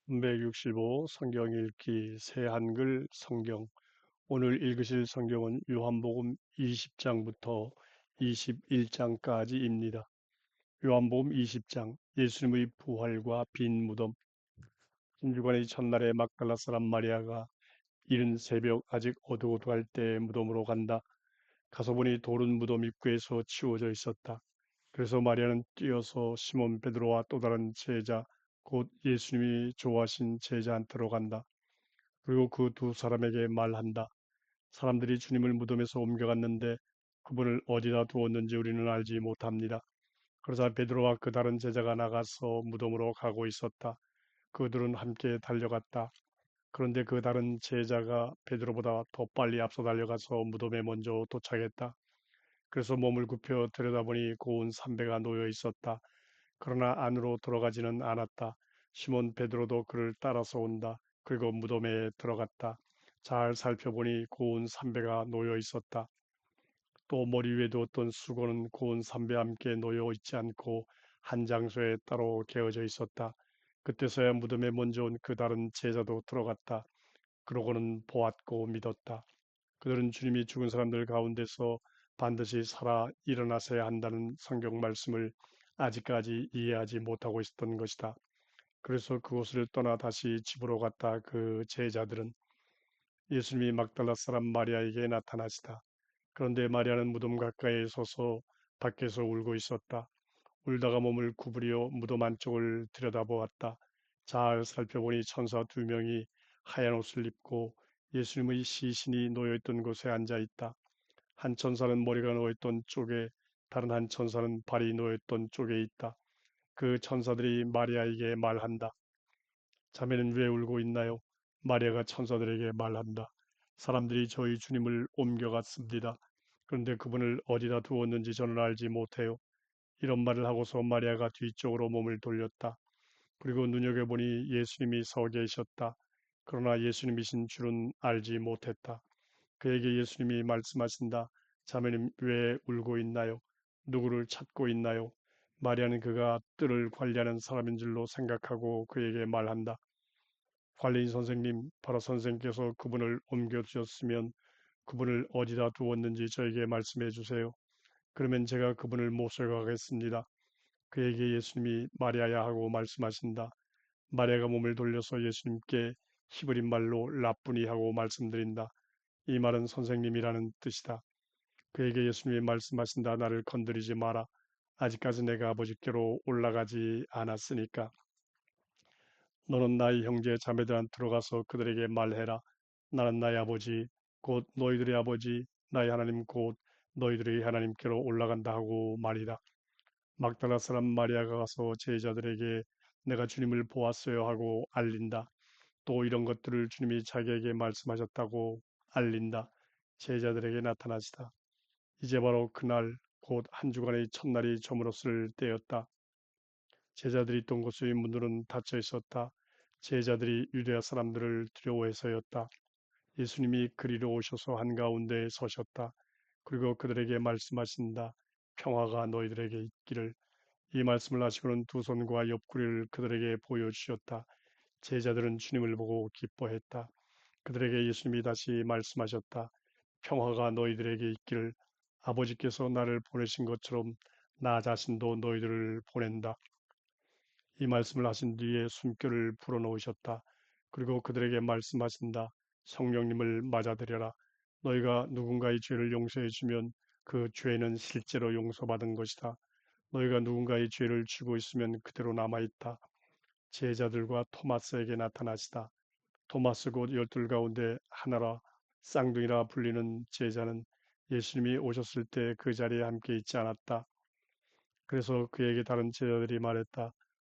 365 성경 읽기 새 한글 성경. 오늘 읽으실 성경은 요한복음 20장부터 21장까지입니다. 요한복음 20장, 예수님의 부활과 빈 무덤. 진주관의 첫날에 막달라 사람 마리아가 이른 새벽 아직 어둑어둑할 때 무덤으로 간다. 가서 보니 돌은 무덤 입구에서 치워져 있었다. 그래서 마리아는 뛰어서 시몬 베드로와 또 다른 제자, 곧 예수님이 좋아하신 제자한테로 간다. 그리고 그 두 사람에게 말한다. 사람들이 주님을 무덤에서 옮겨갔는데 그분을 어디다 두었는지 우리는 알지 못합니다. 그러자 베드로와 그 다른 제자가 나가서 무덤으로 가고 있었다. 그들은 함께 달려갔다. 그런데 그 다른 제자가 베드로보다 더 빨리 앞서 달려가서 무덤에 먼저 도착했다. 그래서 몸을 굽혀 들여다보니 고운 삼배가 놓여 있었다. 그러나 안으로 들어가지는 않았다. 시몬 베드로도 그를 따라서 온다. 그리고 무덤에 들어갔다. 잘 살펴보니 고운 삼배가 놓여 있었다. 또 머리 위에 두었던 수건은 고운 삼배와 함께 놓여 있지 않고 한 장소에 따로 개어져 있었다. 그때서야 무덤에 먼저 온 그 다른 제자도 들어갔다. 그러고는 보았고 믿었다. 그들은 주님이 죽은 사람들 가운데서 반드시 살아 일어나셔야 한다는 성경 말씀을 아직까지 이해하지 못하고 있었던 것이다. 그래서 그곳을 떠나 다시 집으로 갔다. 그 제자들은 예수님이 막달라 사람 마리아에게 나타나시다. 그런데 마리아는 무덤 가까이에 서서 밖에서 울고 있었다. 울다가 몸을 구부려 무덤 안쪽을 들여다보았다. 잘 살펴보니 천사 두 명이 하얀 옷을 입고 예수님의 시신이 놓여있던 곳에 앉아 있다. 한 천사는 머리가 놓여있던 쪽에, 다른 한 천사는 발이 놓여있던 쪽에 있다. 그 천사들이 마리아에게 말한다. 자매는 왜 울고 있나요? 마리아가 천사들에게 말한다. 사람들이 저희 주님을 옮겨갔습니다. 그런데 그분을 어디다 두었는지 저는 알지 못해요. 이런 말을 하고서 마리아가 뒤쪽으로 몸을 돌렸다. 그리고 눈여겨보니 예수님이 서 계셨다. 그러나 예수님이신 줄은 알지 못했다. 그에게 예수님이 말씀하신다. 자매님 왜 울고 있나요? 누구를 찾고 있나요? 마리아는 그가 뜰을 관리하는 사람인 줄로 생각하고 그에게 말한다. 관리인 선생님, 바로 선생께서 그분을 옮겨주셨으면 그분을 어디다 두었는지 저에게 말씀해 주세요. 그러면 제가 그분을 모셔가겠습니다. 그에게 예수님이 마리아야 하고 말씀하신다. 마리아가 몸을 돌려서 예수님께 히브리 말로 라쁘니 하고 말씀드린다. 이 말은 선생님이라는 뜻이다. 그에게 예수님이 말씀하신다. 나를 건드리지 마라. 아직까지 내가 아버지께로 올라가지 않았으니까. 너는 나의 형제 자매들한테 들어가서 그들에게 말해라. 나는 나의 아버지, 곧 너희들의 아버지, 나의 하나님 곧 너희들의 하나님께로 올라간다 하고 말이다. 막달라 사람 마리아가 가서 제자들에게 내가 주님을 보았어요 하고 알린다. 또 이런 것들을 주님이 자기에게 말씀하셨다고 알린다. 제자들에게 나타나시다. 이제 바로 그날 곧 한 주간의 첫날이 저물었을 때였다. 제자들이 있던 곳의 문들은 닫혀 있었다. 제자들이 유대아 사람들을 두려워해서였다. 예수님이 그리로 오셔서 한가운데에 서셨다. 그리고 그들에게 말씀하신다. 평화가 너희들에게 있기를. 이 말씀을 하시고는 두 손과 옆구리를 그들에게 보여주셨다. 제자들은 주님을 보고 기뻐했다. 그들에게 예수님이 다시 말씀하셨다. 평화가 너희들에게 있기를. 아버지께서 나를 보내신 것처럼 나 자신도 너희들을 보낸다. 이 말씀을 하신 뒤에 숨결을 불어넣으셨다. 그리고 그들에게 말씀하신다. 성령님을 맞아들여라. 너희가 누군가의 죄를 용서해 주면 그 죄는 실제로 용서받은 것이다. 너희가 누군가의 죄를 지고 있으면 그대로 남아있다. 제자들과 토마스에게 나타나시다. 토마스 곧 열둘 가운데 하나라 쌍둥이라 불리는 제자는 예수님이 오셨을 때 그 자리에 함께 있지 않았다. 그래서 그에게 다른 제자들이 말했다.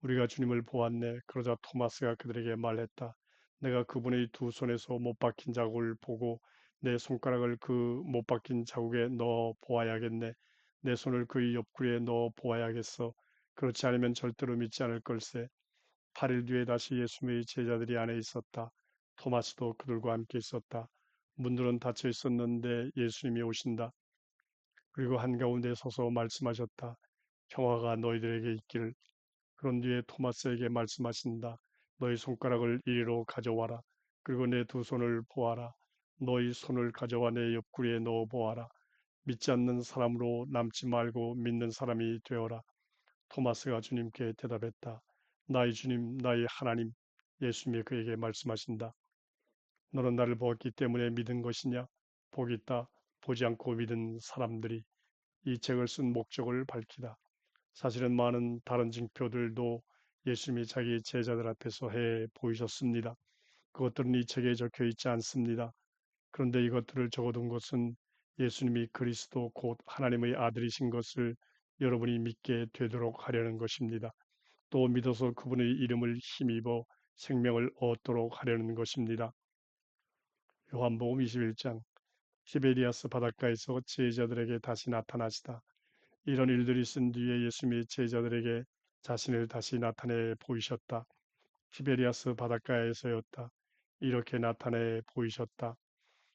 우리가 주님을 보았네. 그러자 토마스가 그들에게 말했다. 내가 그분의 두 손에서 못 박힌 자국을 보고 내 손가락을 그 못 박힌 자국에 넣어 보아야겠네. 내 손을 그의 옆구리에 넣어 보아야겠어. 그렇지 않으면 절대로 믿지 않을 걸세. 8일 뒤에 다시 예수님의 제자들이 안에 있었다. 토마스도 그들과 함께 있었다. 문들은 닫혀 있었는데 예수님이 오신다. 그리고 한가운데 서서 말씀하셨다. 평화가 너희들에게 있기를. 그런 뒤에 토마스에게 말씀하신다. 너희 손가락을 이리로 가져와라. 그리고 내 두 손을 보아라. 너희 손을 가져와 내 옆구리에 넣어 보아라. 믿지 않는 사람으로 남지 말고 믿는 사람이 되어라. 토마스가 주님께 대답했다. 나의 주님, 나의 하나님. 예수님이 그에게 말씀하신다. 너는 나를 보았기 때문에 믿은 것이냐? 복 있다. 보지 않고 믿은 사람들이 이 책을 쓴 목적을 밝히다. 사실은 많은 다른 징표들도 예수님이 자기 제자들 앞에서 해 보이셨습니다. 그것들은 이 책에 적혀 있지 않습니다. 그런데 이것들을 적어둔 것은 예수님이 그리스도 곧 하나님의 아들이신 것을 여러분이 믿게 되도록 하려는 것입니다. 또 믿어서 그분의 이름을 힘입어 생명을 얻도록 하려는 것입니다. 요한복음 21장 티베리아스 바닷가에서 제자들에게 다시 나타나시다. 이런 일들이 있은 뒤에 예수님이 제자들에게 자신을 다시 나타내 보이셨다. 티베리아스 바닷가에서였다. 이렇게 나타내 보이셨다.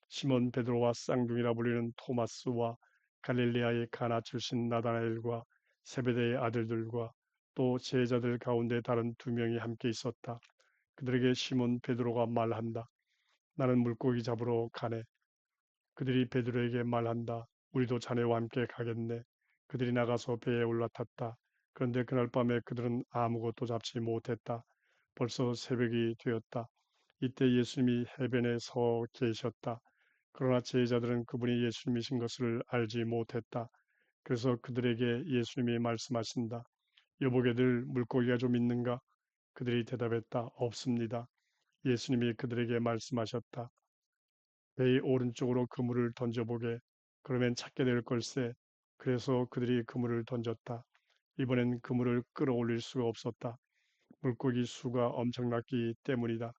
시몬 베드로와 쌍둥이라 불리는 토마스와 갈릴리아의 가나 출신 나다나엘과 세베대의 아들들과 또 제자들 가운데 다른 두 명이 함께 있었다. 그들에게 시몬 베드로가 말한다. 나는 물고기 잡으러 가네. 그들이 베드로에게 말한다. 우리도 자네와 함께 가겠네. 그들이 나가서 배에 올라탔다. 그런데 그날 밤에 그들은 아무것도 잡지 못했다. 벌써 새벽이 되었다. 이때 예수님이 해변에 서 계셨다. 그러나 제자들은 그분이 예수님이신 것을 알지 못했다. 그래서 그들에게 예수님이 말씀하신다. 여보게들 물고기가 좀 있는가? 그들이 대답했다. 없습니다. 예수님이 그들에게 말씀하셨다. 배의 오른쪽으로 그물을 던져보게. 그러면 찾게 될 걸세. 그래서 그들이 그물을 던졌다. 이번엔 그물을 끌어올릴 수가 없었다. 물고기 수가 엄청났기 때문이다.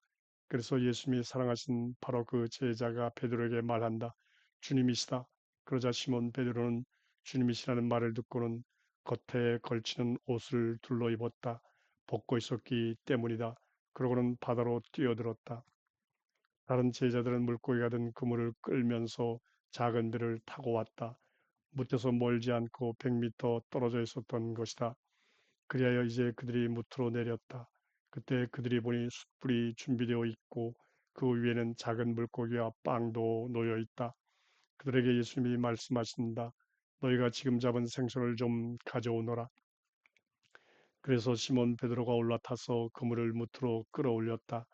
그래서 예수님이 사랑하신 바로 그 제자가 베드로에게 말한다. 주님이시다. 그러자 시몬 베드로는 주님이시라는 말을 듣고는 겉에 걸치는 옷을 둘러 입었다. 벗고 있었기 때문이다. 그러고는 바다로 뛰어들었다. 다른 제자들은 물고기가 든 그물을 끌면서 작은 배를 타고 왔다. 무태서 멀지 않고 100m 떨어져 있었던 것이다. 그리하여 이제 그들이 무트로 내렸다. 그때 그들이 보니 숯불이 준비되어 있고 그 위에는 작은 물고기와 빵도 놓여 있다. 그들에게 예수님이 말씀하신다. 너희가 지금 잡은 생선을 좀 가져오너라. 그래서 시몬 베드로가 올라타서 그물을 무트로 끌어올렸다.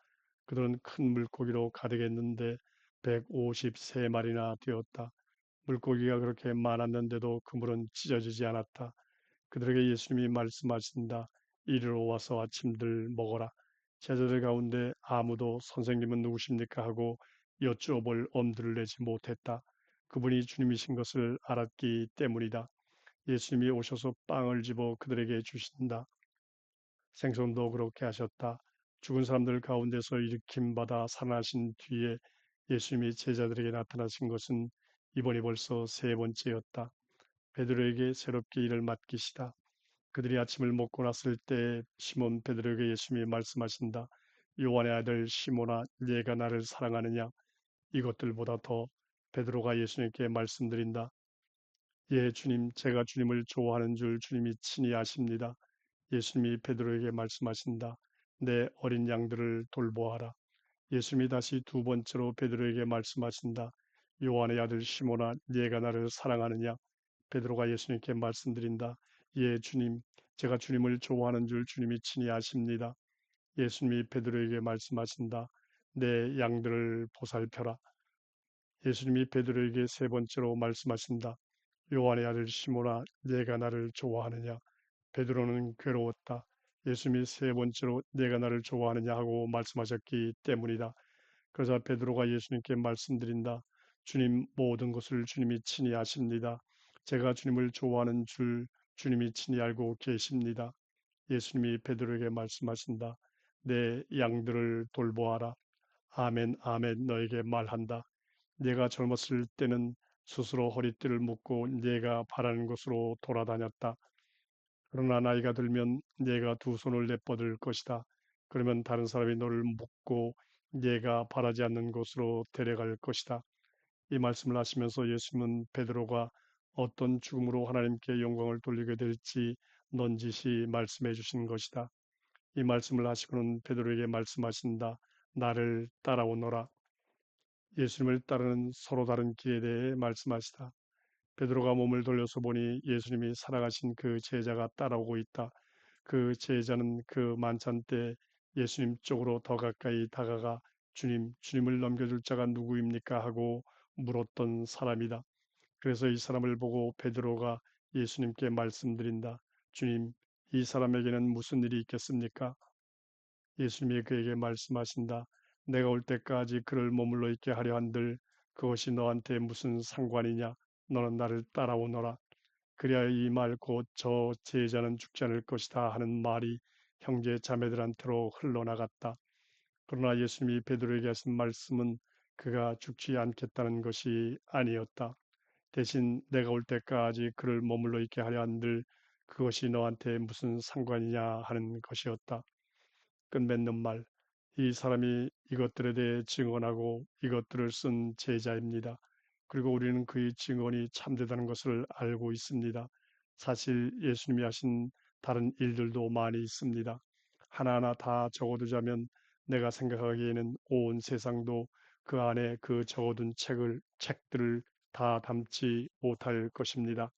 그들은 큰 물고기로 가득했는데 153마리나 되었다. 물고기가 그렇게 많았는데도 그물은 찢어지지 않았다. 그들에게 예수님이 말씀하신다. 이리로 와서 아침들 먹어라. 제자들 가운데 아무도 선생님은 누구십니까 하고 여쭈어볼 엄두를 내지 못했다. 그분이 주님이신 것을 알았기 때문이다. 예수님이 오셔서 빵을 집어 그들에게 주신다. 생선도 그렇게 하셨다. 죽은 사람들 가운데서 일으킴 받아 살아나신 뒤에 예수님이 제자들에게 나타나신 것은 이번이 벌써 세 번째였다. 베드로에게 새롭게 일을 맡기시다. 그들이 아침을 먹고 났을 때 시몬 베드로에게 예수님이 말씀하신다. 요한의 아들 시몬아, 네가 나를 사랑하느냐? 이것들보다 더 베드로가 예수님께 말씀드린다. 예, 주님, 제가 주님을 좋아하는 줄 주님이 친히 아십니다. 예수님이 베드로에게 말씀하신다. 내 어린 양들을 돌보아라. 예수님이 다시 두 번째로 베드로에게 말씀하신다. 요한의 아들 시몬아, 네가 나를 사랑하느냐? 베드로가 예수님께 말씀드린다. 예, 주님, 제가 주님을 좋아하는 줄 주님이 친히 아십니다. 예수님이 베드로에게 말씀하신다. 내 양들을 보살펴라. 예수님이 베드로에게 세 번째로 말씀하신다. 요한의 아들 시몬아, 네가 나를 좋아하느냐? 베드로는 괴로웠다. 예수님이 세 번째로 내가 나를 좋아하느냐 하고 말씀하셨기 때문이다. 그러자 베드로가 예수님께 말씀드린다. 주님, 모든 것을 주님이 친히 아십니다. 제가 주님을 좋아하는 줄 주님이 친히 알고 계십니다. 예수님이 베드로에게 말씀하신다. 내 양들을 돌보아라. 아멘, 아멘, 너에게 말한다. 네가 젊었을 때는 스스로 허리띠를 묶고 네가 바라는 곳으로 돌아다녔다. 그러나 나이가 들면 네가 두 손을 내뻗을 것이다. 그러면 다른 사람이 너를 묶고 네가 바라지 않는 곳으로 데려갈 것이다. 이 말씀을 하시면서 예수님은 베드로가 어떤 죽음으로 하나님께 영광을 돌리게 될지 넌지시 말씀해 주신 것이다. 이 말씀을 하시고는 베드로에게 말씀하신다. 나를 따라오너라. 예수님을 따르는 서로 다른 길에 대해 말씀하시다. 베드로가 몸을 돌려서 보니 예수님이 살아가신 그 제자가 따라오고 있다. 그 제자는 그 만찬 때 예수님 쪽으로 더 가까이 다가가 주님을 넘겨줄 자가 누구입니까? 하고 물었던 사람이다. 그래서 이 사람을 보고 베드로가 예수님께 말씀드린다. 주님, 이 사람에게는 무슨 일이 있겠습니까? 예수님이 그에게 말씀하신다. 내가 올 때까지 그를 머물러 있게 하려 한들 그것이 너한테 무슨 상관이냐? 너는 나를 따라오너라. 그리하여 이 말 곧 저 제자는 죽지 않을 것이다 하는 말이 형제 자매들한테로 흘러나갔다. 그러나 예수님이 베드로에게 하신 말씀은 그가 죽지 않겠다는 것이 아니었다. 대신 내가 올 때까지 그를 머물러 있게 하려 한들 그것이 너한테 무슨 상관이냐 하는 것이었다. 끝맺는 말. 이 사람이 이것들에 대해 증언하고 이것들을 쓴 제자입니다. 그리고 우리는 그의 증언이 참되다는 것을 알고 있습니다. 사실 예수님이 하신 다른 일들도 많이 있습니다. 하나하나 다 적어두자면 내가 생각하기에는 온 세상도 그 안에 그 적어둔 책들을 다 담지 못할 것입니다.